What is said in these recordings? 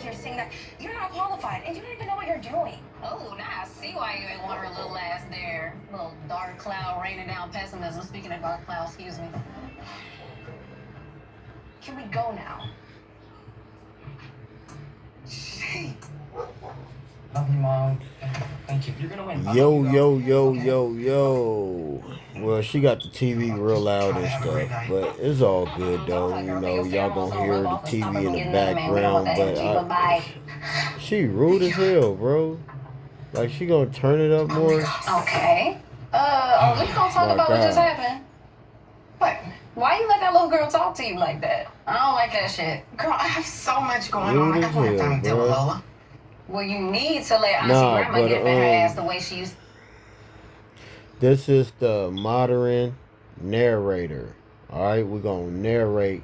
here saying that you're not qualified and you don't even know what you're doing. Oh, now I see why you ain't want her little ass there. Little dark cloud raining down pessimism. Speaking of dark cloud, excuse me. Can we go now? Love you, Mom. Thank you. You're gonna win. Yo. Well, she got the TV real loud and stuff, but it's all good though. You know, y'all gonna hear the TV in the background, but she rude as hell, bro. Like, she gonna turn it up more. Okay. Are we gonna talk about what just happened? What? Why you let that little girl talk to you like that? I don't like that shit. Girl, I have so much going on. I don't have time to deal with Lola. Well, you need to let Auntie Grandma get her ass the way she used. This is the modern narrator. Alright, we're gonna narrate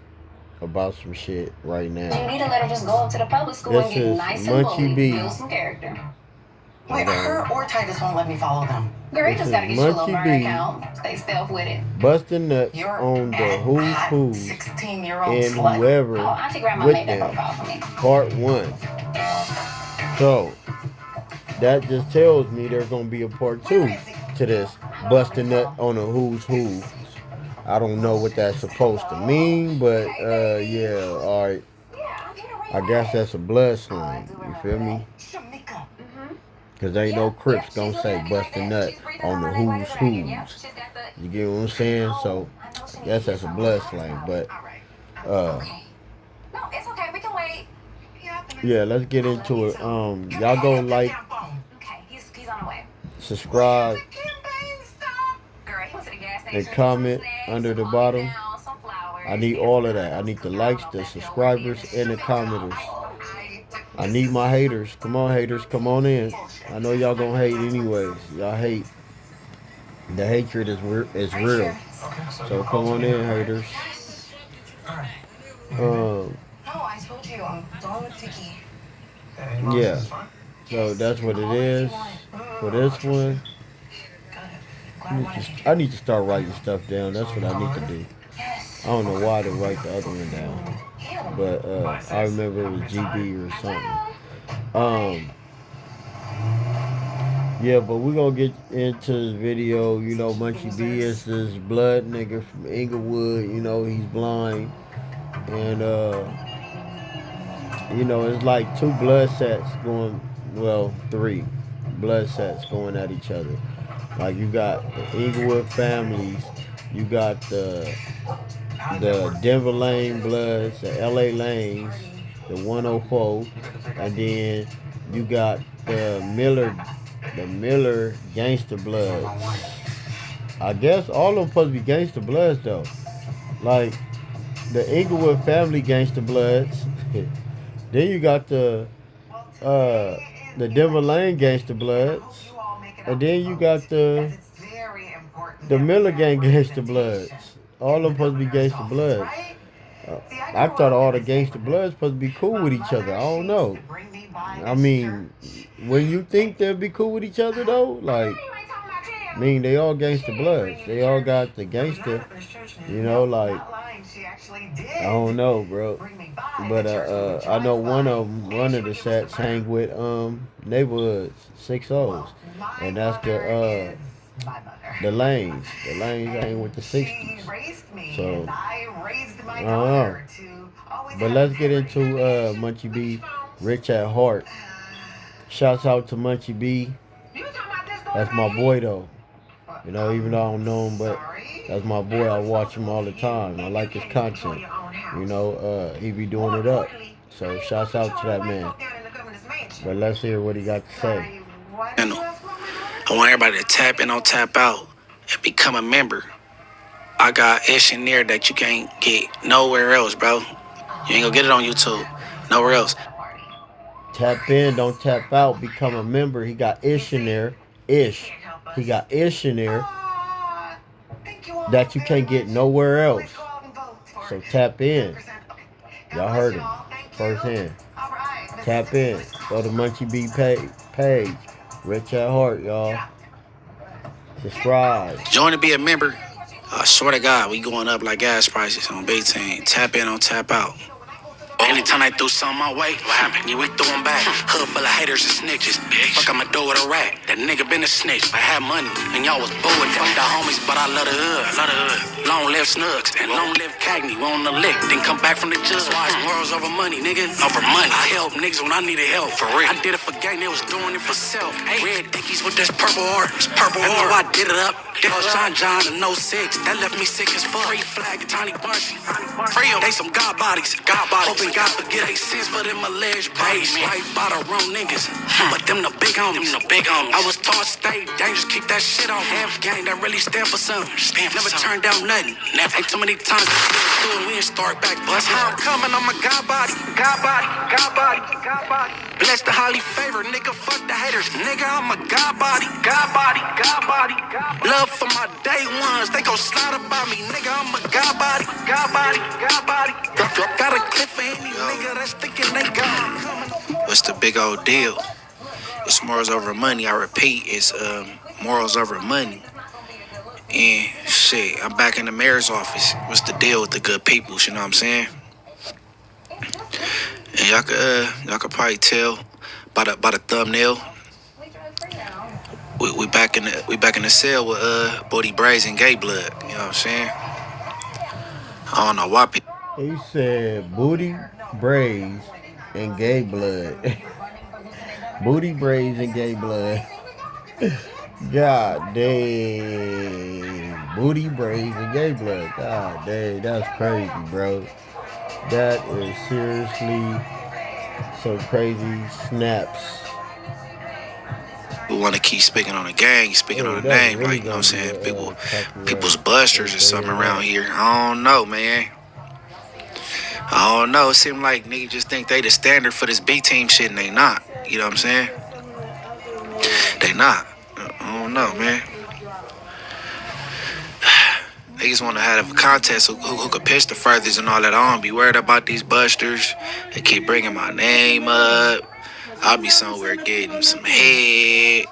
about some shit right now. You need to let her just go up to the public school and get nice and bullied, build some character. Wait, her or Titus won't let me follow them. Girl, you just gotta get your little burn account. Stay stealth with it. Busting nuts on the who's who and whoever Auntie Grandma with made that them. profile for me. Part 1. So, that just tells me there's going to be a part 2 to this. Busting nut on the who's who. I don't know what that's supposed to mean, but, yeah, alright. I guess that's a blood slang. You feel me? Because ain't no Crips gonna say busting nut on the who's who's. You get what I'm saying? So, I guess that's a blood slang, but, yeah, let's get into it. Y'all go like, subscribe, and comment under the bottom. I need all of that. I need the likes, the subscribers, and the commenters. I need my haters. Come on, haters. Come on in. I know y'all gonna hate anyways. Y'all hate. The hatred is real. So come on in, haters. Yeah. So that's what it is for this one. I need to start writing stuff down. That's what I need to do. I don't know why to write the other one down, but I remember it was GB or something. Yeah, but we're gonna get into this video. You know, Munchieb is this blood nigga from Inglewood. You know, he's blind, and you know, it's like 2 blood sets going. Well, 3 blood sets going at each other. Like, you got the Inglewood families, you got the Denver Lane Bloods, the LA Lanes, the 104, and then you got the Miller Gangster Bloods. I guess all of them supposed to be Gangster Bloods though. Like the Inglewood family Gangster Bloods. Then you got the Denver Lane Gangster Bloods, and then you got the Miller Gang Gangster Bloods. All of them supposed to be Gangster Bloods. I thought all the Gangster Bloods supposed to be cool with each other. I don't know. I mean, when you think they'll be cool with each other though, like, I mean, they all Gangster Bloods. They all got the gangster, you know, like, I don't know, bro. But I know one of the sets hang with neighborhoods, 6-0s, and that's the lanes. The lanes hang with the 60s. So I don't know. But let's get into Munchieb B, Rich at Heart. Shouts out to Munchieb B. That's my boy though. You know, even though I don't know him, but that's my boy. I watch him all the time. I like his content. You know, he be doing it up. So shouts out to that man. But let's hear what he got to say. I want everybody to tap in on Tap Out and become a member. I got ish in there that you can't get nowhere else, bro. You ain't gonna get it on YouTube. Nowhere else. Tap in, don't tap out. Become a member. He got ish in there. Ish. He got ish in there that you can't get nowhere else. So tap in. Y'all heard him firsthand. Tap in. Go to Munchieb B page. Rich at Heart, y'all. Subscribe. Join to be a member. I swear to God, we going up like gas prices on Big Team. Tap in on Tap Out. Anytime they threw something my way, what happened? Yeah, we threw them back. Hood full of haters and snitches. Fuck, I'ma do with a rat. That nigga been a snitch. I had money, and y'all was bored. Fuck the homies, but I love the hood. Long live Snugs, and long live Cagney. We on the lick, then come back from the judge. Why it's morals over money, nigga? Over money. I help niggas when I needed help. For real. I did it for gang, they was doing it for self. Red dickies with this purple heart. It's purple heart. I did it up. John in 06. That left me sick as fuck. Free flag, Tiny Bursey. Free them. They some God bodies. Hoping God forget they sins for them alleged bodies. Right by the wrong niggas. But them the big homies. I was taught stay dangerous, keep that shit on. Half gang that really stand for something. Never turned down nothing. Ain't too many times we ain't start back. But how I'm coming, I'm a God body. Bless the highly favored, nigga. Fuck the haters, nigga. I'm a God body. Love for my day ones, they gon' slide up by me, nigga. I'm a God body. Got a clip for any nigga that's thinking they got. What's the big old deal? It's morals over money. I repeat, it's morals over money. And shit, I'm back in the mayor's office. What's the deal with the good people? You know what I'm saying? And y'all could probably tell by the thumbnail. We back in the cell with Booty Braids and Gay Blood. You know what I'm saying? I don't know why people. He said Booty Braids and Gay Blood. Booty Braids and Gay Blood. God dang. Booty Braids and Gay Blood. God dang. That's crazy, bro. That is seriously some crazy snaps. We want to keep speaking on the gang, speaking on the name, really, like, you know what I'm saying? People's busters or something around here. I don't know, man. I don't know. It seems like niggas just think they the standard for this B-team shit, and they not. You know what I'm saying? They not. I don't know, man. They just want to have a contest who could pitch the furthest and all that. I don't be worried about these busters. They keep bringing my name up. I'll be somewhere getting some head,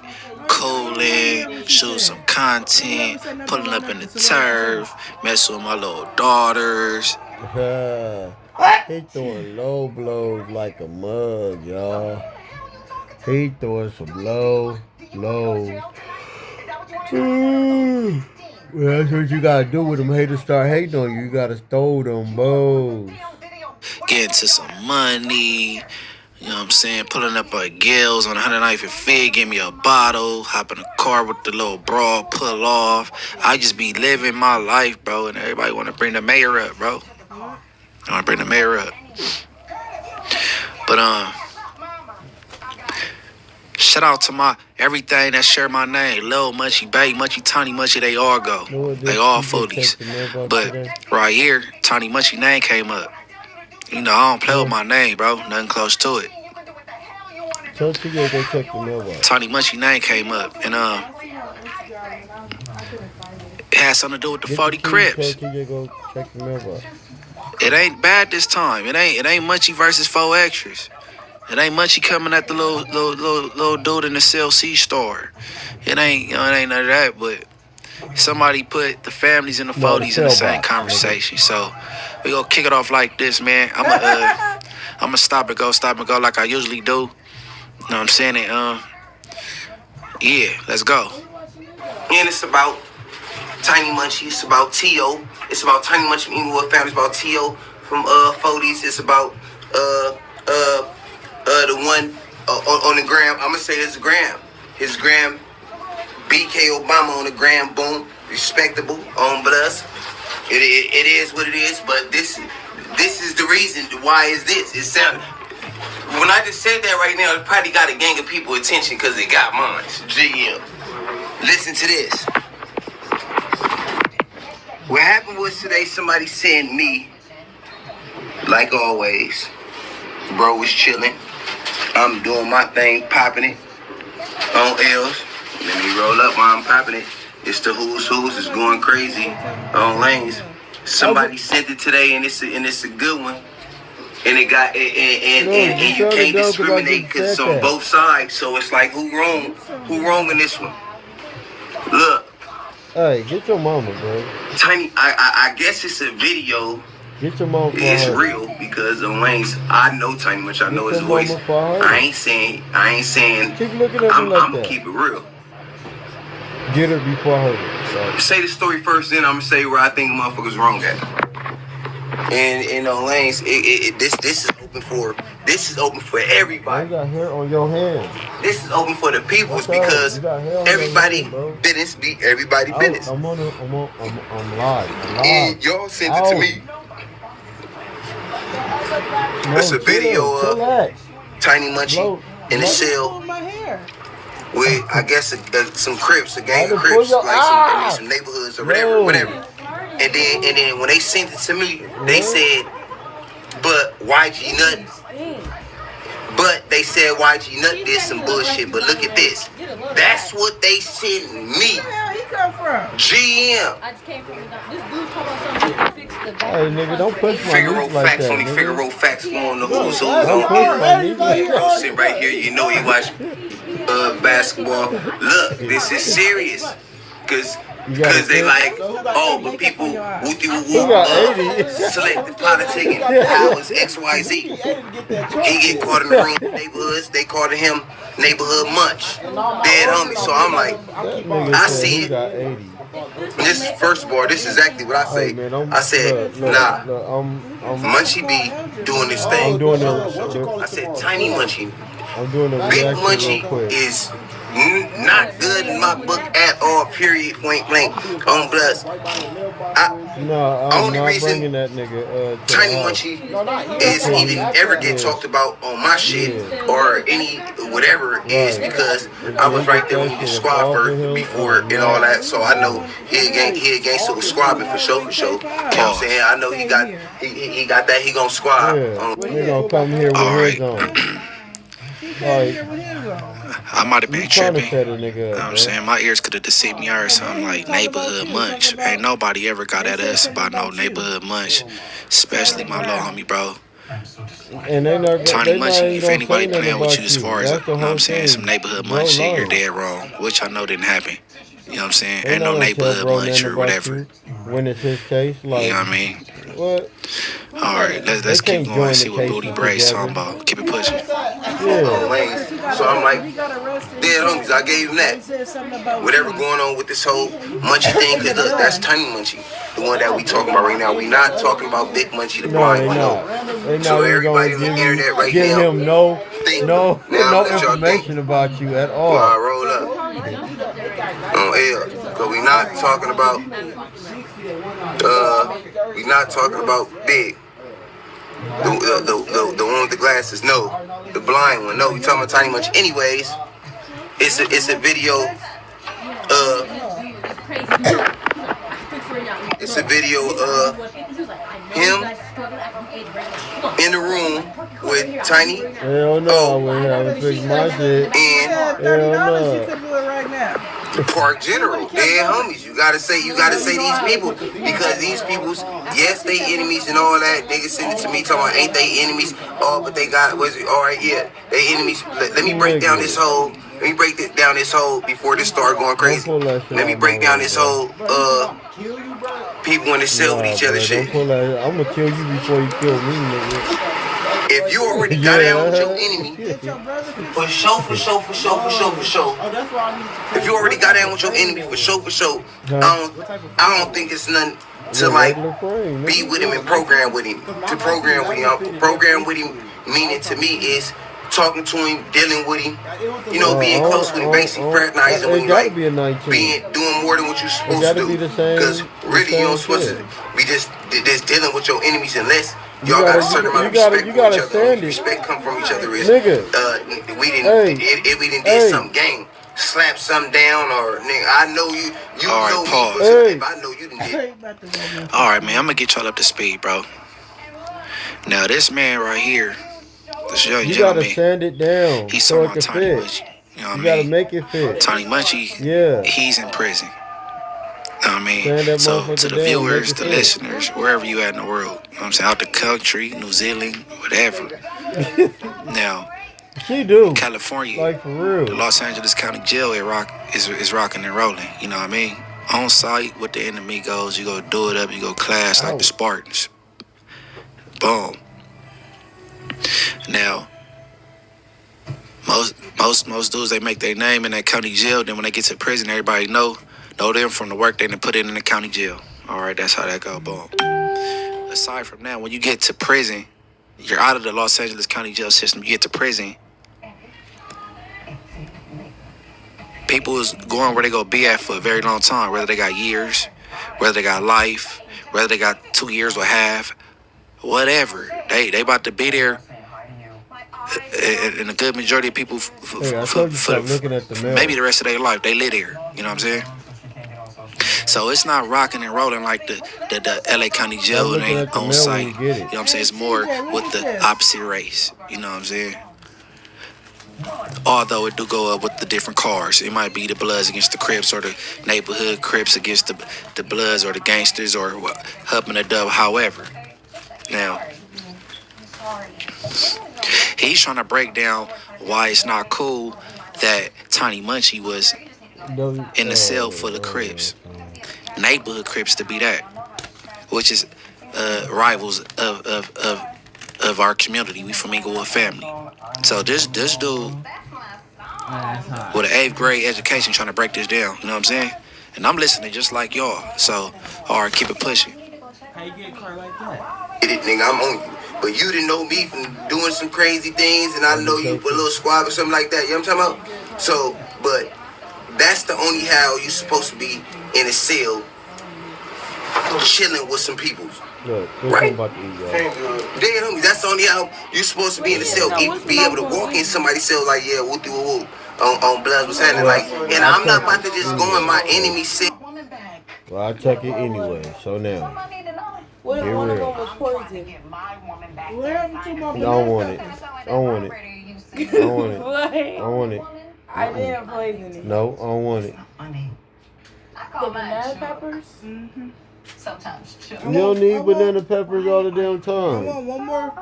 cooling, shoot some content, pulling up in the turf, messing with my little daughters. He throwing low blows like a mug, y'all. He throwing some low blows. That's what you gotta do when them haters start hating on you. You gotta throw them bows. Get into some money. You know what I'm saying? Pulling up at Gills on 109th and Fig, give me a bottle, hop in a car with the little bra, pull off. I just be living my life, bro, and everybody want to bring the mayor up, bro. I want to bring the mayor up. But, shout out to my everything that share my name. Lil Munchie, Bay, Munchie, Tiny Munchie, they all go. They all foodies. But right here, Tiny Munchie name came up. You know, I don't play with my name, bro. Nothing close to it. Tell TJ go check the mailbox. Tiny Munchie name came up, and it had something to do with the 40 Crips. Tell TJ go check the mailbox. It ain't bad this time. It ain't Munchie versus 4 extras. It ain't Munchie coming at the little dude in the CLC store. It ain't none of that. But somebody put the families and the 40s in the same conversation. So we gonna kick it off like this, man. I'ma stop and go like I usually do. You know what I'm saying? And, yeah, let's go. And it's about Tiny Munchie. It's about T.O. It's about Tiny Munchie from Inglewood family. It's about T.O. from 40s. It's about the one on the gram. I'ma say his gram. His gram. BK Obama on the gram. Boom. Respectable. But us. It is what it is. But this is the reason. Why is this? It sounded. When I just said that right now, it probably got a gang of people attention because it got mine. GM. Listen to this. What happened was today somebody sent me, like always, bro was chilling. I'm doing my thing, popping it on L's. Let me roll up while I'm popping it. It's the who's, it's going crazy on lanes. Somebody sent it today and it's a good one. And it got and you can't discriminate because it's on both sides. So it's like who wrong in this one? Look. Hey, get your mama, bro. Tiny, I guess it's a video Get your mom for It's her. real because on Lane's, I know Tiny Munch, I know his Get your voice. mama for her. I ain't saying. Keep looking at me I'm like gonna that. keep it real. Get her before her. So. Say the story first, then I'm gonna say where I think motherfuckers wrong at. And on Lane's, this is open for everybody. You got hair on your hands. This is open for the peoples Watch out. because You got hair on everybody your hand, bro. business be everybody business. I'm live. And y'all sent it to me. It's a video of Tiny Munchie in the cell with, I guess, some Crips, a gang of Crips, like some neighborhoods or whatever. And then when they sent it to me, they said, but YG Nut. But they said YG Nut did some bullshit. But look at this. That's what they sent me. Where he come from? GM. I just came from this dude talking about something to fix the back. Hey, nigga, don't push my Figaro knees like facts, that, only nigga. Figaro facts on the who's Don't on. push my knees like that. I'm sitting right here, you know he watch basketball. Look, this is serious. Because they like, oh, but people selective politicking. How is XYZ? He get caught in the wrong neighborhoods. They called him neighborhood munch. Dead homie. So I'm like, I see it. This first of all, this is exactly what I say. I said, nah, Munchie be doing this thing. I said, Tiny Munchie. Big Munchie is not good in my book at all, period, point blank, on bloods. Only reason that nigga, Tiny Munchie is even ever get talked about on my shit or any whatever is because I was right there when he was squad first before and all that, so I know he against the squabbing for sure. You know what I'm saying? I know he got that, he gonna squab. We gonna come here with his on. I might have been tripping. You know what I'm saying? My ears could have deceived me or something like neighborhood munch. Ain't nobody ever got at us about no neighborhood munch, especially my little homie, bro. And Tiny Munchie, if anybody playing with you as far as, you know what I'm saying, some neighborhood munch shit, you're dead wrong, which I know didn't happen. You know what I'm saying? Ain't no neighborhood munch or whatever. When it's his case, like, you know what I mean? What? Alright, let's keep going and see what Booty Bray's talking about. Keep it pushing. Yeah. So I'm like, dead homies, I gave him that. Whatever going on with this whole Munchie thing, because look, that's Tiny Munchie. The one that we talking about right now. We not talking about Big Munchie, the blind one. No. So everybody on the internet right now. Give him no information about you at all. I roll up. On L. Because we not talking about Big. The one with the glasses, no. The blind one, no. We talking about Tiny Munch. Anyways, it's a video of him in the room with Tiny. Hell no, I wouldn't have to fix my shit. And hell no. The Park General, they're homies. You gotta say these people because these people's, yes, they enemies and all that. Niggas send it to me talking about ain't they enemies? Oh, but they got all right, yeah, they enemies. Let me break down this whole. Let me break down this whole before this start going crazy. Let me break down this whole people in the cell with each other shit. I'm gonna kill you before you kill me, nigga. If you already got down with your enemy, for sure. If you already got down with your enemy, for sure. I don't think it's nothing to like be with him and program with him. To program with him, meaning to me is talking to him, dealing with him, you know, being close with him, basically fraternizing with him, like doing more than what you're supposed to do. Because really, you don't supposed to be just dealing with your enemies unless y'all got a certain amount of respect for each other. Respect come from each other is we didn't did some gang, slap some down or nigga. I know you all know right, me. If I know you didn't get. All right, man, I'm gonna get y'all up to speed, bro. Now this man right here. This young you gentleman, gotta sand it down he's so talking it about can Tiny fit. Munchie. You know what I mean? You gotta make it fit. Tiny Munchie, he's in prison. You know what I mean? So to the viewers, the listeners, wherever you at in the world, you know what I'm saying, out the country, New Zealand, whatever. Now, California, like for real. The Los Angeles County Jail is rocking and rolling. You know what I mean? On site, with the enemy goes, you go do it up, you go clash like the Spartans. Boom. Now, most dudes, they make their name in that county jail. Then when they get to prison, everybody know them from the work they done put in the county jail. All right, that's how that go. Boom. Aside from that, when you get to prison, you're out of the Los Angeles County jail system. You get to prison. People is going where they go be at for a very long time, whether they got years, whether they got life, whether they got 2 years or half, whatever. They about to be there. And a good majority of people, maybe the rest of their life, they live there. You know what I'm saying? So it's not rocking and rolling like the LA County Jail. It ain't on site. You know what I'm saying? It's more with the opposite race. You know what I'm saying? Although it do go up with the different cars. It might be the Bloods against the Crips, or the neighborhood Crips against the Bloods, or the gangsters, or Hub and the Dub, however. Now, he's trying to break down why it's not cool that Tiny Munchie was in the cell for the Crips. Neighborhood Crips to be that. Which is rivals of our community. We from Inglewood family. So this dude with an 8th grade education trying to break this down. You know what I'm saying? And I'm listening just like y'all. So, all right, keep it pushing. How you get caught like that? Nigga, I'm on you. But you didn't know me from doing some crazy things, and I know you for a little squab or something like that. You know what I'm talking about? So, but that's the only how you supposed to be in a cell chilling with some people. Right? Damn, that's the only how you supposed to be in the cell. Be able to walk in somebody's cell like, yeah, whoop de whoop on Bloods was happening. Like, and I'm not about to just go in my enemy cell. Well, I check it anyway. So now, What if one of them was poisoned? What happened to my I don't want it. I don't want it. I don't want it. What? I don't want it. I didn't poison it. No, I don't want it. The banana peppers? Mm-hmm. Sometimes. You don't need banana peppers all the damn Come time. on, one more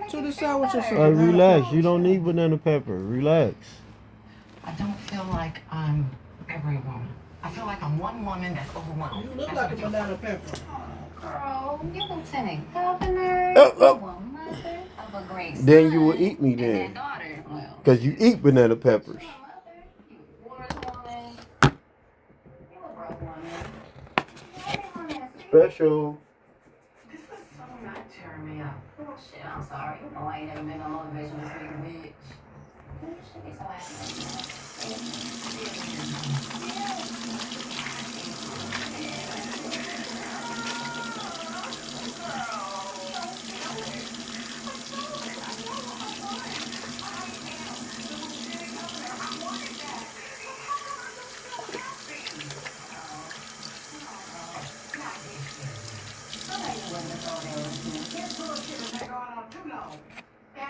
to the side with yourself. Like, relax. You don't need banana pepper. Relax. I don't feel like I'm every woman. I feel like I'm one woman that's overwhelmed. You look like a banana pepper. Girl, you Lieutenant Governor, Oh. you a mother of a great son. Then you will eat me And then. that daughter, well, Because you eat banana peppers. you a mother, you a wars woman, you a broke woman. Special. This is so not tearing me up. Oh shit, I'm sorry. You know I ain't never been on motivation this week, bitch. You should be so happy.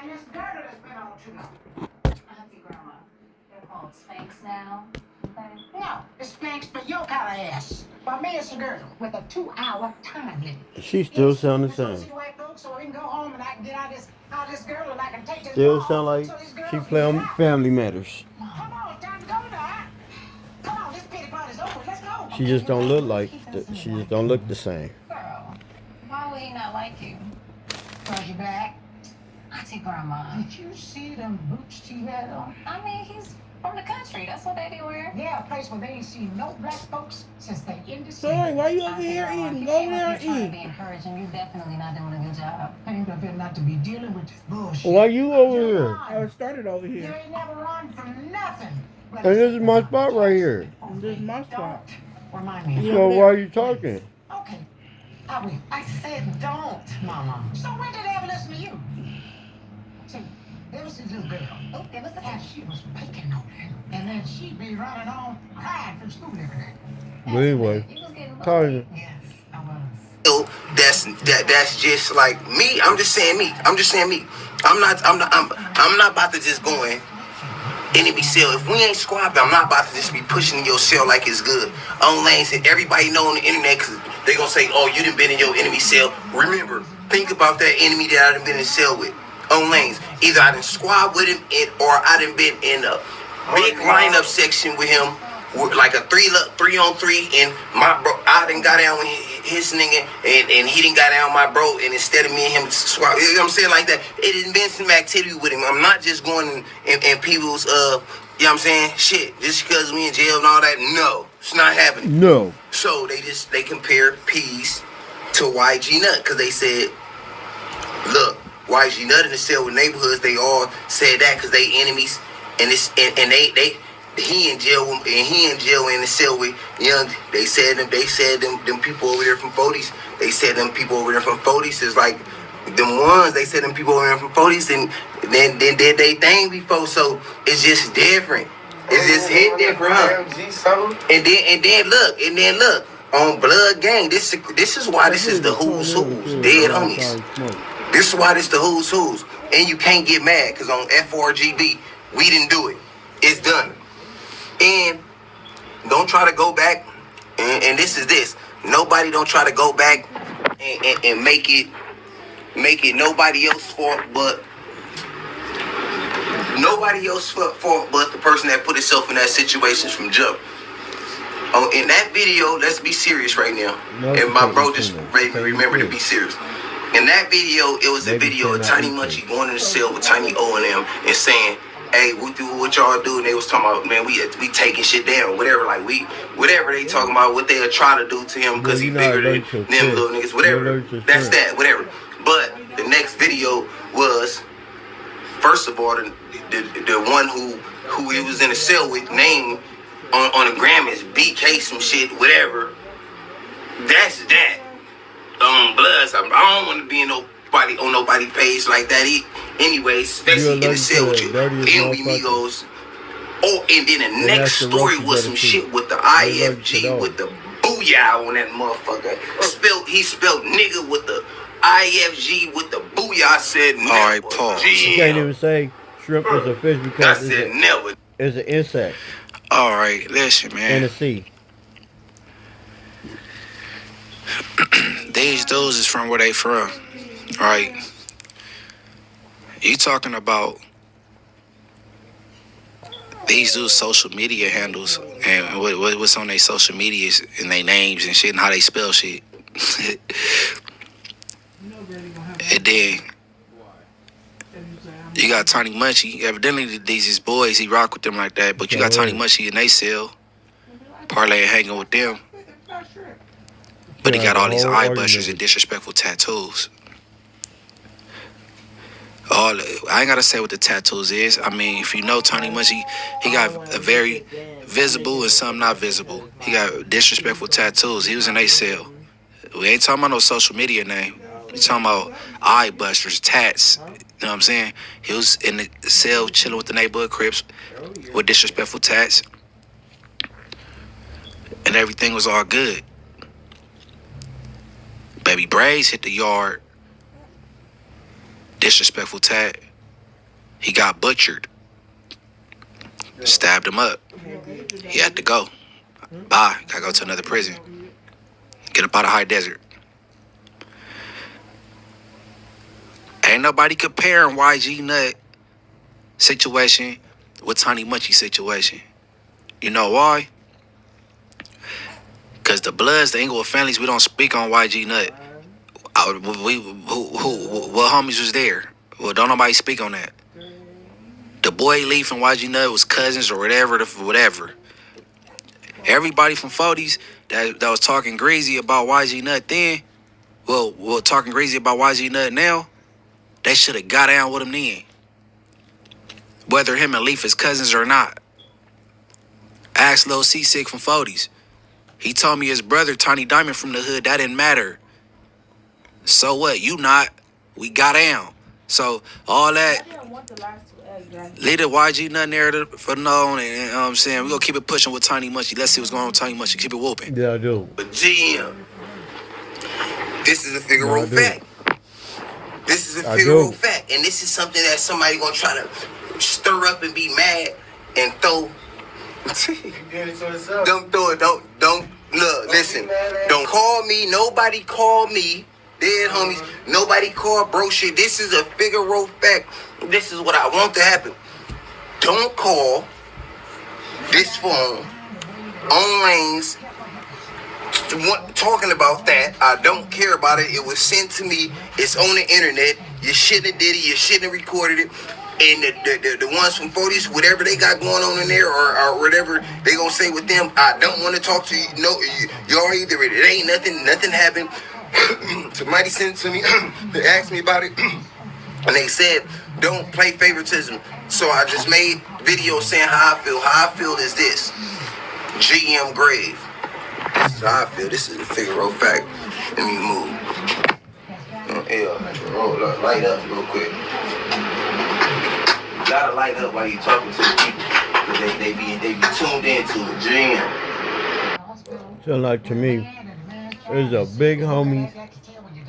And this girdle has been on too long. Auntie Grandma, they're called Spanx now. Okay? No, it's Spanx for your kind of ass. For me, it's a girdle with a 2-hour time limit. She still sound the same. So we can go home and I can get out this girdle and I can take this Still ball sound like so this girl she can play get on out. Family Matters. Come on, it's time to go now. Come on, this pity part is over. Let's go. She just don't look like. She just don't look the same. Girl, why would he not like you? Cause you black. Auntie Grandma. Did you see them boots she had on? I mean, he's from the country. That's what they be wearing. Yeah, a place where they ain't seen no black folks since they in the Sorry, why you over here eating? Go over there and Trying to eat. be encouraging. You definitely not doing a good job. I ain't gonna not to be dealing with this bullshit. Why you over here? I started over You here. ain't never run from nothing. And this is my spot right here. This is my spot. Don't remind me. So why are you talking? Okay, I will. I said don't, Mama. So when did they ever listen to you? See, there was this little girl. Oh, give us the And she was picking on him. And then she'd be running on crying from school every day. But anyway, You was getting Tarzan. Yes, I was. That's just like me. I'm just saying me. I'm not about to just go in enemy cell. If we ain't squabbing, I'm not about to just be pushing your cell like it's good. On lanes and everybody know on the internet, because they gonna say, oh, you done been in your enemy cell. Remember, think about that enemy that I done been in cell with. On lanes. Either I done squad with him or I done been in a big lineup section with him, like a 3-on-3, and my bro, I done got down with his nigga, and he didn't got down my bro, and instead of me and him swap, you know what I'm saying, like that, it has been some activity with him. I'm not just going in people's, you know what I'm saying, shit, just because we in jail and all that. No, it's not happening. No. So they compared Peas to YG Nut, because they said, look, YG Nut in the cell with neighborhoods, they all said that because they enemies, and it's and he in jail in the cell with Young. They said them people over there from 40s. They said them people over there from 40s is like them ones. They said them people over there from 40s and then did they thing before. So it's just different. It's just hit different, huh? And then look on Blood Gang. This is why this is the who's dead homies. This is why this the who's, and you can't get mad because on FRGB we didn't do it. It's done. And don't try to go back, and this is this. Nobody don't try to go back and make it nobody else's fault, but the person that put himself in that situation from jump. Oh, in that video, let's be serious right now. And my bro just made me remember to be serious. In that video, it was a video of Tiny Munchie going in the cell with Tiny O and them and saying, hey, we do what y'all do, and they was talking about, man, we taking shit down, whatever, like whatever they talking about, what they'll try to do to him because he bigger than them little niggas, whatever. That's that, whatever. But the next video was, first of all, the one who he was in the cell with, name on the gram is BK some shit, whatever. That's that. Bloods. I don't want to be in on nobody's page like that. Anyways, especially in the cell with you. Envy Migos. Oh, and then the next story was some shit with the IFG with the booyah on that motherfucker. He spelled nigga with the IFG with the booyah. I said never. All right, pause. You can't even say shrimp is a fish because never. It's an insect. All right, listen, man. In the sea. These dudes is from where they from, right? You talking about these dudes' social media handles and what's on their social medias and their names and shit and how they spell shit. And then you got Tiny Munchie. Evidently, these is boys. He rock with them like that. But you got Tiny Munchie in they cell, parlay and hanging with them. But he got all these eye busters and disrespectful tattoos. I ain't gotta say what the tattoos is. I mean, if you know Tiny Munchie, he got a very visible and some not visible. He got disrespectful tattoos. He was in a cell. We ain't talking about no social media name. We talking about eye busters, tats. You know what I'm saying? He was in the cell chilling with the neighborhood Crips with disrespectful tats. And everything was all good. Baby Braze hit the yard. Disrespectful tat. He got butchered. Stabbed him up. He had to go. Bye. Gotta go to another prison. Get up out of high desert. Ain't nobody comparing YG Nut situation with Tiny Munchie situation. You know why? Because the Bloods, the Inglewood families, we don't speak on YG Nut. What homies was there? Well, don't nobody speak on that. The boy Leaf and YG Nut was cousins or whatever. Everybody from 40s that was talking greasy about YG Nut then, well, talking greasy about YG Nut now, they should have got down with him then. Whether him and Leaf is cousins or not. Ask Lil C-Sick from 40s. He told me his brother, Tiny Diamond from the hood, that didn't matter. So what? You not. We got down. So all that, leave the YG Nut narrative for known, and you know what I'm saying? We're going to keep it pushing with Tiny Munchie. Let's see what's going on with Tiny Munchie. Keep it whooping. Yeah, I do. But GM, this is a Figaro fact. This is a Figaro fact. And this is something that somebody going to try to stir up and be mad and throw. Don't throw it. Don't look, listen. Don't call me. Nobody call me. Dead homies. Nobody call bro shit. This is a Figaro fact. This is what I want to happen. Don't call this phone on lanes talking about that. I don't care about it. It was sent to me. It's on the internet. You shouldn't have did it. You shouldn't have recorded it. And the ones from 40s, whatever they got going on in there or whatever they gonna say with them, I don't want to talk to you. No, y'all either it ain't nothing happened. Somebody sent it to me. They asked me about it, and they said don't play favoritism. So I just made videos saying how I feel. How I feel is this: GM grave. This is how I feel. This is a Figaro fact. Let me move. Roll up, light up real quick. You gotta light up while you talking to the people, cause they be tuned into it. GM. So like to me, there's a big homies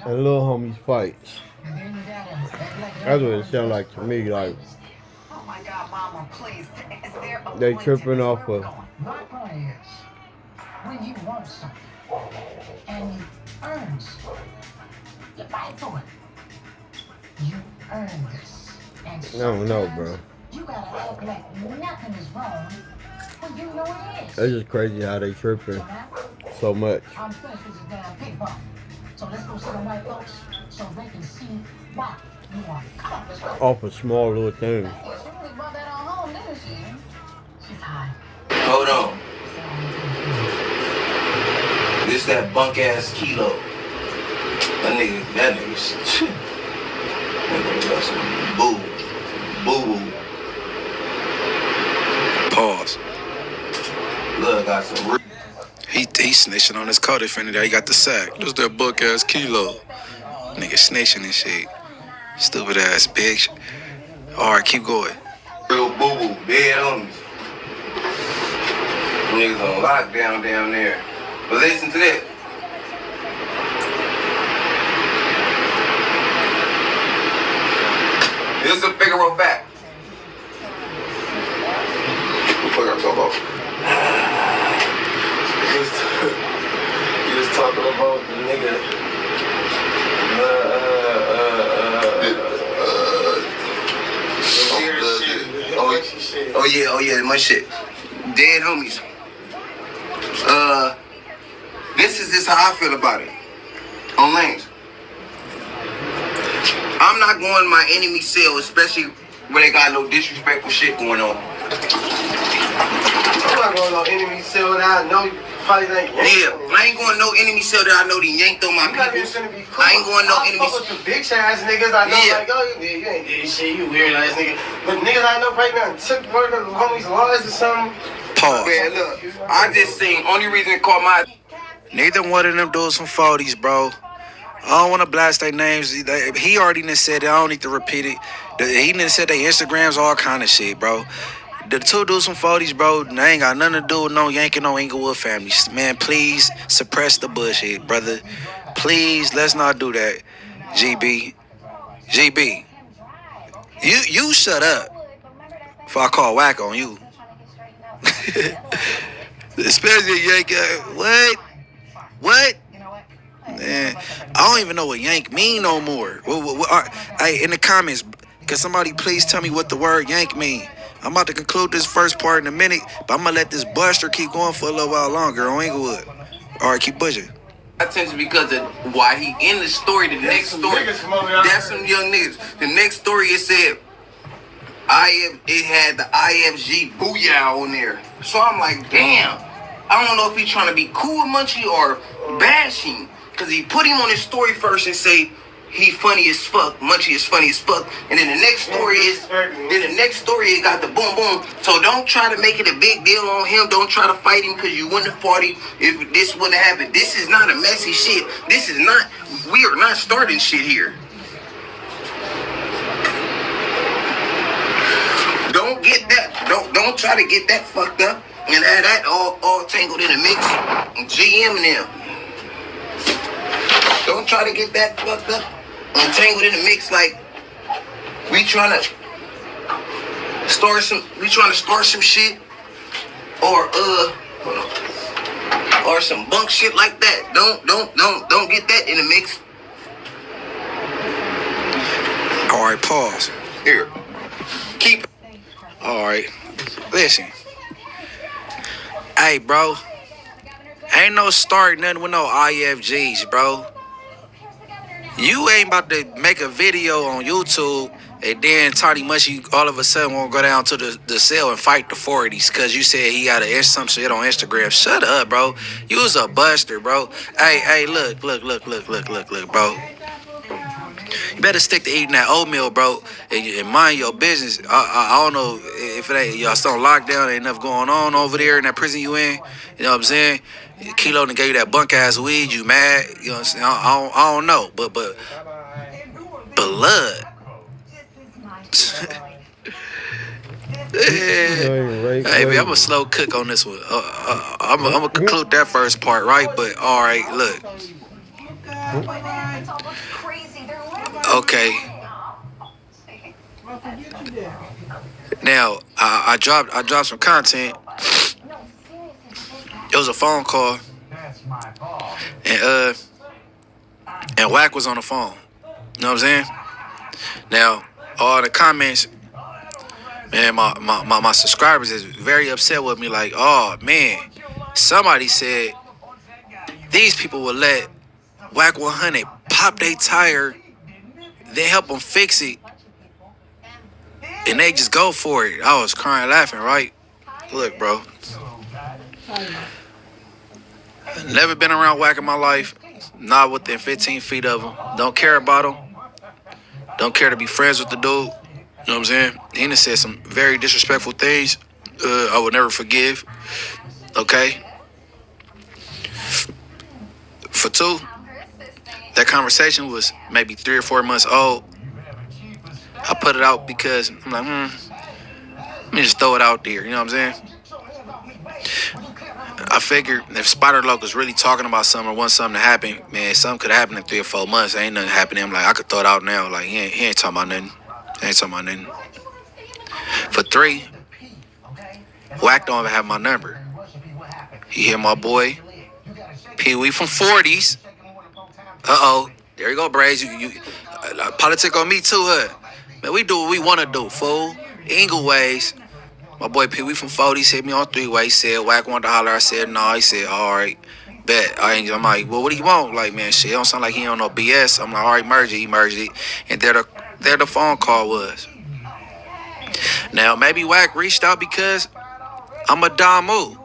and little homies fights. That's what it sounds like to me. Like Oh my God, Mama, please. Is there a they way tripping to off of. My point is, when you want something and you earn something, you fight for it. You earn this. And I don't know, bro. you gotta act like nothing is wrong when you know it is. It's just crazy how they tripping so much. I'm finished with this damn pig bump. So let's go see the white folks so they can see why you want it. Come on, let's go. Off of small little things. She really brought that on home, didn't she? She's high. Hold on. This that bunk ass Kilo. That nigga that nigga got some boo. Boo. Pause. Look, got some. He snitching on his co-defendant there. He got the sack. Just that buck ass Kilo. Nigga snitching and shit. Stupid ass bitch. Alright, keep going. Real boo, dead homies. Niggas on lockdown down there. But listen to that. This is a Figaro fact. What the fuck I'm talking about? You was talking about the nigga. Oh yeah, my shit. Dead homies. This is how I feel about it. On lanes. I'm not going to my enemy cell, especially when they got no disrespectful shit going on. I'm not going to no enemy cell that I know probably like Yeah, I ain't going to no enemy cell that I know they yanked on my people. Cool. I ain't going to no enemy cell. With the bitch ass niggas I know like, oh, you ain't did shit, you weird ass nigga. But niggas I know right now took one of the homies' lives or something. Pause. Man, look, I just seen, only reason it called my... Neither one of them dudes from 40s, bro. I don't want to blast their names. He already done said it. I don't need to repeat it. He done said their Instagrams, all kind of shit, bro. The two dudes from 40s, bro, they ain't got nothing to do with no yanking on Inglewood families. Man, please suppress the bullshit, brother. Please, let's not do that. GB. You shut up before I call whack on you. Especially Yank. What? Man, I don't even know what yank mean no more. Hey, in the comments, can somebody please tell me what the word yank mean? I'm about to conclude this first part in a minute, but I'm gonna let this buster keep going for a little while longer on Inglewood. All right, keep pushing. Attention because of why he in the story. The next story, that's some young niggas. The next story it said, it had the IFG booyah on there. So I'm like, damn. I don't know if he's trying to be cool with Munchie or bashing. Because he put him on his story first and say, he funny as fuck, Munchie is funny as fuck. And then the next story it got the boom boom. So don't try to make it a big deal on him. Don't try to fight him because you wouldn't have fought him if this wouldn't have happened. This is not a messy shit. We are not starting shit here. Don't get that. Don't try to get that fucked up and have that all tangled in the mix. GM and them. Don't try to get that fucked up and tangled in the mix like we trying to start some shit or some bunk shit like that. Don't get that in the mix. All right, pause. Here. Keep. All right. Listen. Hey, bro. Ain't no start nothing with no IFGs, bro. You ain't about to make a video on YouTube and then Tony Mushy all of a sudden won't go down to the cell and fight the 40s because you said he got some shit on Instagram. Shut up, bro. You was a buster, bro. Hey, look, bro. You better stick to eating that oatmeal, bro, and mind your business. I don't know if it ain't y'all still on lockdown, ain't enough going on over there in that prison you in. You know what I'm saying? Kilo done gave you that bunk ass weed. You mad? You know what I'm saying? I don't know, but blood. Hey, man, I'm a slow cook on this one. I'm gonna conclude that first part, right? But all right, look. Okay. Now I dropped some content. It was a phone call, and Wack was on the phone. You know what I'm saying? Now all the comments, man, my subscribers is very upset with me. Like, oh man, somebody said these people will let Wack 100 pop their tire, then help them fix it, and they just go for it. I was crying laughing, right? Look, bro. Never been around Wack in my life. Not within 15 feet of him. Don't care about him. Don't care to be friends with the dude. You know what I'm saying? He done said some very disrespectful things I would never forgive. Okay? For two, that conversation was maybe 3 or 4 months old. I put it out because I'm like, let me just throw it out there. You know what I'm saying? I figured if Spider Loc was really talking about something or wants something to happen, man, something could happen in 3 or 4 months. Ain't nothing happening. I'm like, I could throw it out now. Like, he ain't talking about nothing. He ain't talking about nothing. For 3, Wack don't even have my number. He hit my boy, Pee Wee from 40s. Uh-oh. There you go, Braze. You politic on me too, huh? Man, we do what we want to do, fool. Eagle ways. My boy Pee Wee from 40s hit me on 3-way. He said, Wack wanted to holler. I said, no. He said, all right, bet. I'm like, well, what do you want? Like, man, shit, it don't sound like he on no BS. I'm like, all right, merge it. He merged it. And there the phone call was. Now, maybe Wack reached out because I'm a Damu.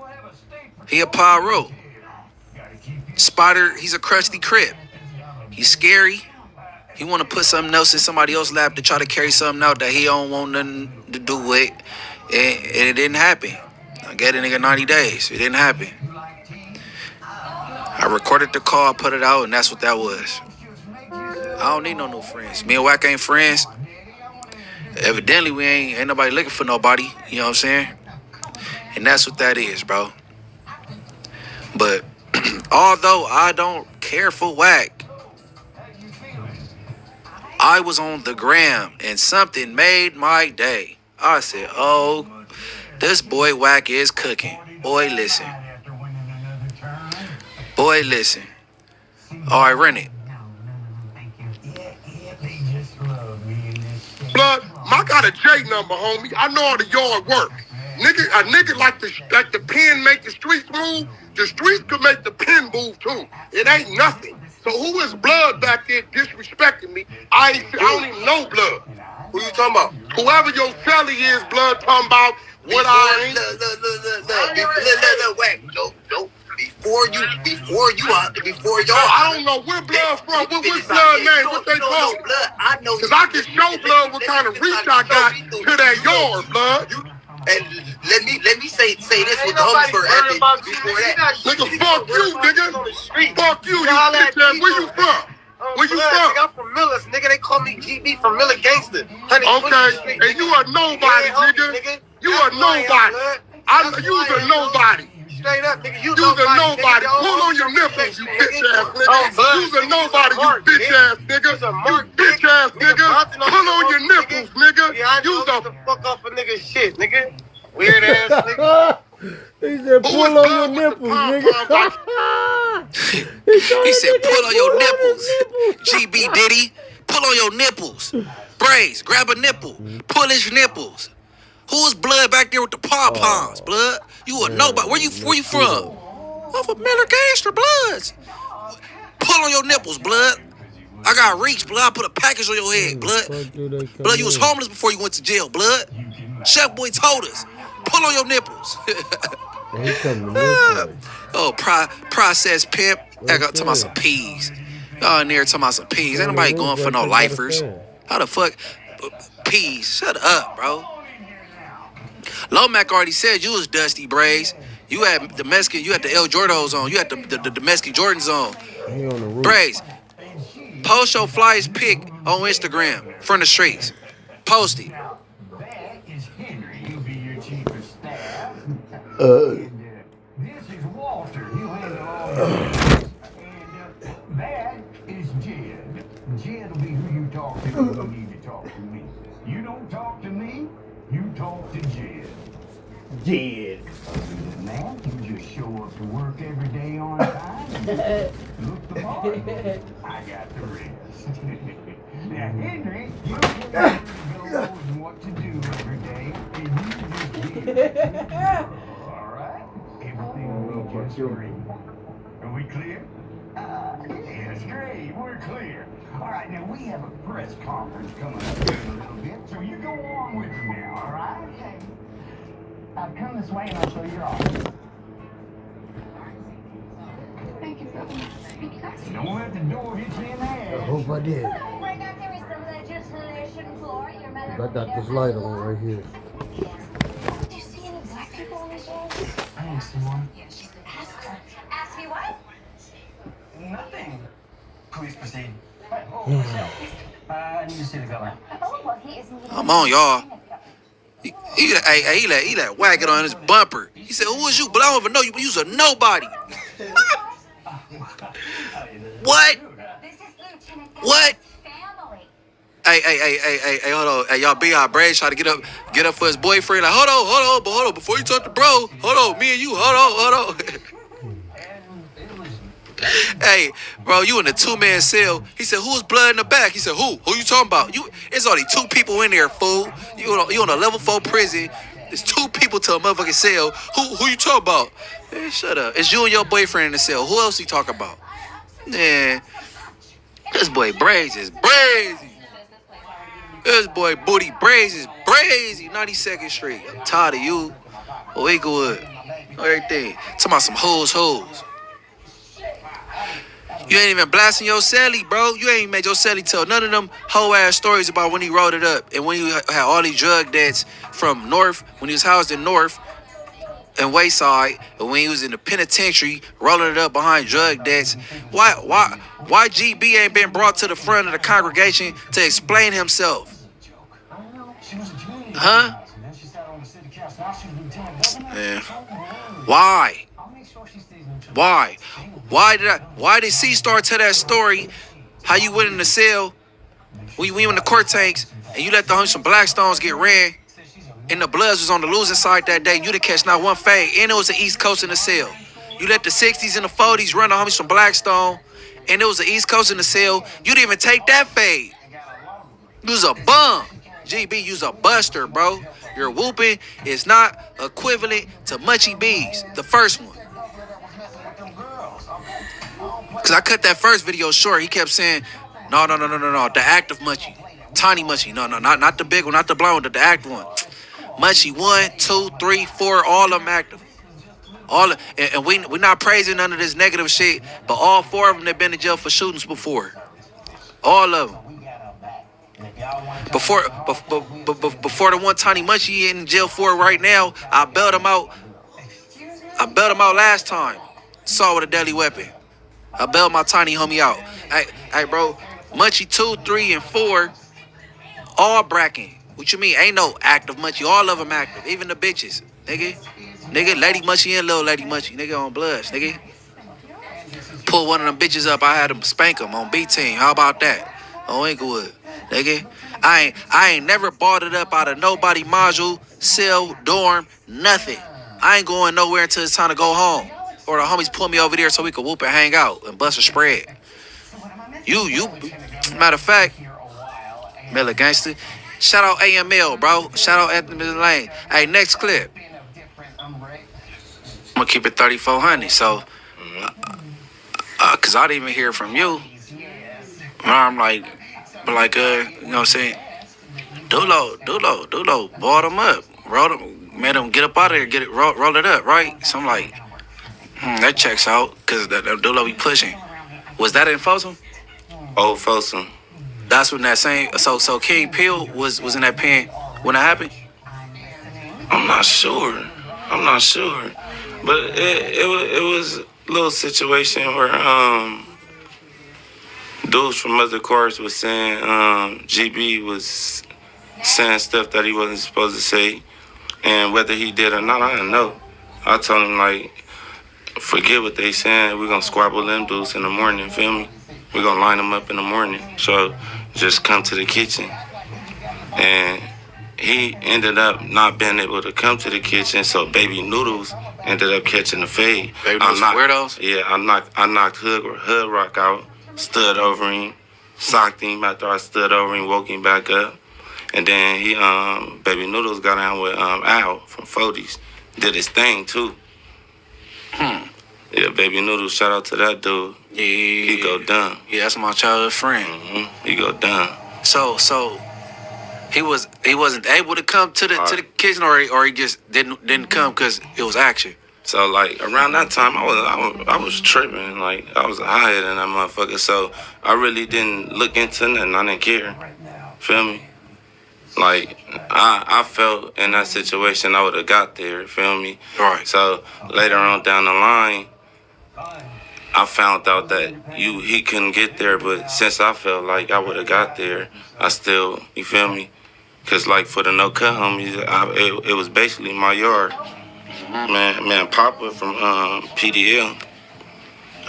He a Pyro. Spider, he's a crusty crip. He's scary. He want to put something else in somebody else's lap to try to carry something out that he don't want nothing to do with. And it didn't happen. I gave the nigga 90 days. It didn't happen. I recorded the call, put it out, and that's what that was. I don't need no new friends. Me and Wack ain't friends. Evidently, we ain't nobody looking for nobody. You know what I'm saying? And that's what that is, bro. But although I don't care for Wack, I was on the gram and something made my day. I said, oh, this boy Wack is cooking. Boy, listen. Boy, listen. All right, run it. Blood, I got a J number, homie. I know how the yard work. A nigga like the pen make the streets move. The streets could make the pen move too. It ain't nothing. So who is Blood back there disrespecting me? I don't even know Blood. Who you talking about? Whoever your celly is, Blood, talking about what I ain't. Look, before y'all. I don't know where Blood from. What's Blood name? What they call it? Because I can show Blood what kind of reach I got to that yard, Blood. And let me say this with the homies for ethic before that. Nigga, fuck you, nigga. Fuck you, you bitch ass. Where you from? Where you from? I'm from Millis, nigga. They call me GB from Miller Gangster. Okay, and you are nobody, nigga. You are nobody. You's a nobody. Straight up, nigga. You's a nobody. Pull on your nipples, you bitch ass nigga. You's a nobody, you bitch ass nigga. You bitch ass nigga. Pull on your nipples, nigga. You's the fuck off a nigga shit, nigga. Weird ass nigga. He said, pull on your nipples, nigga. He said, pull on your nipples. GB Diddy, pull on your nipples. Braze, grab a nipple. Pull his nipples. Who's Blood back there with the pom-poms, Blood? You a nobody. Where you from? Off of Miller Gangster Bloods. Pull on your nipples, blood. I got reach, blood. I put a package on your head, blood. Blood, you was homeless before you went to jail, blood. Chef Boy told us. Pull on your nipples. He coming this way. Oh, processed pimp. I got talking about some peas. Y'all in there talking about some peas. Ain't nobody going for no lifers. How the fuck? Peas. Shut up, bro. Lomac already said you was Dusty Braids. You had the Mexican, you had the El Jordos on. You had the domestic Jordans on. He on the roof. Braids. Post your flyest pic on Instagram from the streets. Post it. That is Henry. He'll be your chief of staff. This is Walter. He'll handle all your business. And that is Jed. Jed will be who you talk to when you need to talk to me. You don't talk to me, you talk to Jed. Jed. Other than that, you just show up to work every day on time and look the part. I got the rest. Now, Henry, you know what to do every day, and you just be it. All right? Everything will be just great. Are we clear? Yes, great. We're clear. All right, now we have a press conference coming up here in a little bit, so you go on with me now, all right? Okay. Come this way and I'll show you your office. Thank you, brother. Thank you, guys. Don't let the door hit you in the head. I hope I did. Right now there is the legislation floor. Your mother I got this light on right here. Do you see any black people on the show? I didn't see one. Ask her. Ask me what? Nothing. Please proceed. I need to see the governor. Oh, well, he is meeting. I'm on, y'all. He let whack it on his bumper. He said, who is you? But I don't even know you. You's a nobody. What? This is Lieutenant What? family. Hey, hold on. Hey, y'all be our Braids try to get up for his boyfriend. Like, hold on. Before you talk to bro, hold on. Me and you, hold on. Hey, bro, you in a 2-man cell. He said, who's blood in the back? He said, who? Who you talking about? It's only 2 people in there, fool. You on a level 4 prison. There's 2 people to a motherfucking cell. Who you talking about? Man, shut up. It's you and your boyfriend in the cell. Who else he talking about? Man, this boy Braids is brazy. This boy Booty Braids is brazy. 92nd Street. I'm tired of you. Wakewood. Everything. Talking about some hoes. You ain't even blasting your celly, bro. You ain't made your celly tell none of them hoe-ass stories about when he wrote it up and when he had all these drug debts from North, when he was housed in North and Wayside, and when he was in the penitentiary rolling it up behind drug debts. Why GB ain't been brought to the front of the congregation to explain himself? Huh? Yeah. Why? Why did C-Star tell that story? How you went in the cell when you went in the court tanks and you let some Blackstones get ran, and the Bloods was on the losing side that day. You didn't catch not one fade, and it was the East Coast in the cell. You let the 60s and the 40s run the homies from Blackstone, and it was the East Coast in the cell. You didn't even take that fade. You was a bum. GB, you's a buster, bro. Your whooping is not equivalent to Munchie B's, the first one. Because I cut that first video short. He kept saying, no, the active Munchie. Tiny Munchie. No, not the big one, not the blind one, the active one. Munchie 1, 2, 3, 4, all of them active. And we're not praising none of this negative shit, but all 4 of them have been in jail for shootings before. All of them. Before the one Tiny Munchie in jail for right now, I bailed him out. I bailed him out last time. Saw with a deadly weapon. I bailed my tiny homie out. Hey, bro, Munchie 2, 3, and 4, all bracking. What you mean? Ain't no active Munchie. All of them active. Even the bitches. Nigga, Lady Munchie and Little Lady Munchie. Nigga on Bloods, nigga. Pull one of them bitches up. I had them spank them on B-Team. How about that? On Inglewood. Nigga. I ain't never bought it up out of nobody module, cell, dorm, nothing. I ain't going nowhere until it's time to go home. Or the homies pull me over there so we can whoop and hang out and bust a spread. You, matter of fact, Miller Gangster. Shout out AML, bro. Shout out Anthony Lane. Hey, next clip. gonna keep it 3,400. So, cause I didn't even hear from you. I'm like, you know what I'm saying? Dulo, bought them up, made them get up out of there, roll it up, right? So I'm like, that checks out, cause that Dulo be pushing. Was that in Folsom? Old Folsom. That's when that same. So King Peel was in that pen when that happened. I'm not sure, but it was a little situation where dudes from other cars was saying GB was saying stuff that he wasn't supposed to say, and whether he did or not, I didn't know. I told him, like, forget what they saying. We're gonna squabble them dudes in the morning. Feel me? We're gonna line them up in the morning. So just come to the kitchen. And he ended up not being able to come to the kitchen, so Baby Noodles ended up catching the fade. Baby Noodles weirdos? Yeah, I knocked Hood Rock out, stood over him, socked him after I stood over him, woke him back up. And then he Baby Noodles got down with Al from 40s, did his thing too. Yeah, Baby Noodles, shout out to that dude. Yeah. He go dumb. Yeah, that's my childhood friend. He go dumb. So he wasn't able to come to the kitchen, or he just didn't come because it was action. So like around that time, I was tripping, like I was a hothead in that motherfucker. So I really didn't look into nothing. I didn't care. Feel me? Like I felt in that situation, I would have got there. Feel me? Right. So later on down the line, I found out that he couldn't get there, but since I felt like I would have got there, I still, you feel me? Cause like for the no cut homies, it was basically my yard. Man, Papa from PDL.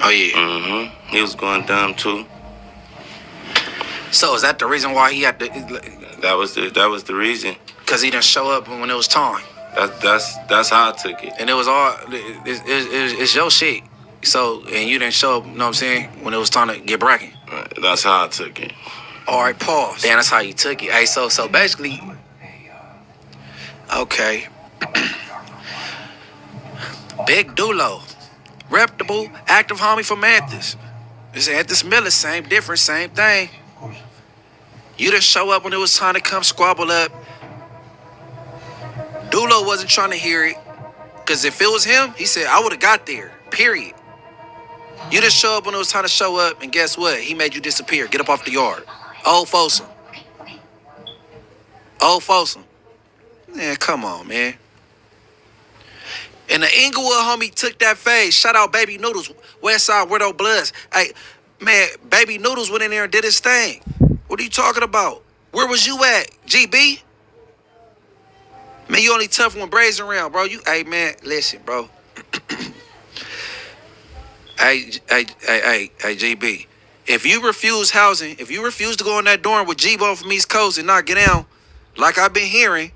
Oh yeah. He was going dumb too. So is that the reason why he had to? That was the reason. Cause he didn't show up when it was time. That's how I took it. And it was all it's your shit. So and you didn't show up. You know what I'm saying? When it was time to get bracking. That's how I took it. All right, pause. Damn, that's how you took it. Hey, so basically, okay. Big Dulo, reputable, active homie from Anthus. It's Anthus Miller, same difference, same thing. You didn't show up when it was time to come squabble up. Dulo wasn't trying to hear it, because if it was him, he said, I would have got there, period. You didn't show up when it was time to show up, and guess what? He made you disappear. Get up off the yard. Old Folsom. Man, come on, man. And the Inglewood homie took that phase. Shout out Baby Noodles, Westside Weirdo Bloods. Hey, man, Baby Noodles went in there and did his thing. What are you talking about? Where was you at, GB? Man, you only tough when Bray's around, bro. Hey, man, listen, bro. Hey, GB. If you refuse housing, if you refuse to go in that dorm with G-Bo from East Coast and not get down, like I've been hearing,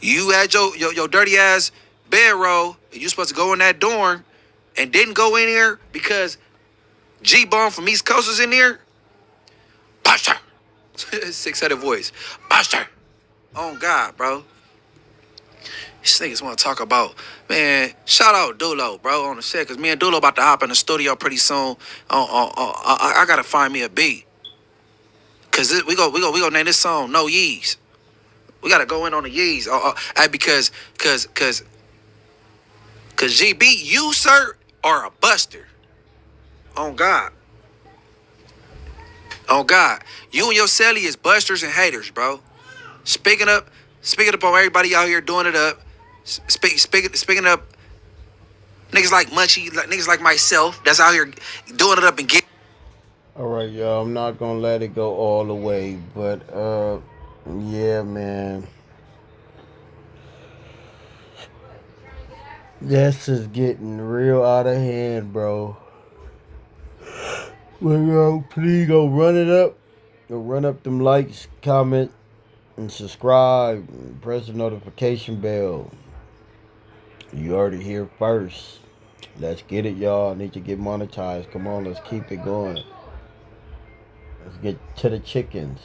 you had your dirty ass bedroll, and you supposed to go in that dorm and didn't go in there because G-Bo from East Coast was in there, Buster. 600 voice. Buster. Oh, God, bro. These niggas want to talk about, man, shout out Dulo, bro, on the set, because me and Dulo about to hop in the studio pretty soon. I got to find me a beat. Because we go name this song No Yees. We got to go in on the Yees. Because GB, you, sir, are a buster. On God. On God. You and your celly is busters and haters, bro. Speaking up on everybody out here doing it up. Speaking up niggas like Munchieb, niggas like myself that's out here doing it up and get. All right, y'all. I'm not gonna let it go all the way, but yeah, man. This is getting real out of hand, bro. Well, please go run it up. Go run up them likes, comment, and subscribe. And press the notification bell. You already here first. Let's get it, y'all. I need to get monetized. Come on, let's keep it going. Let's get to the chickens.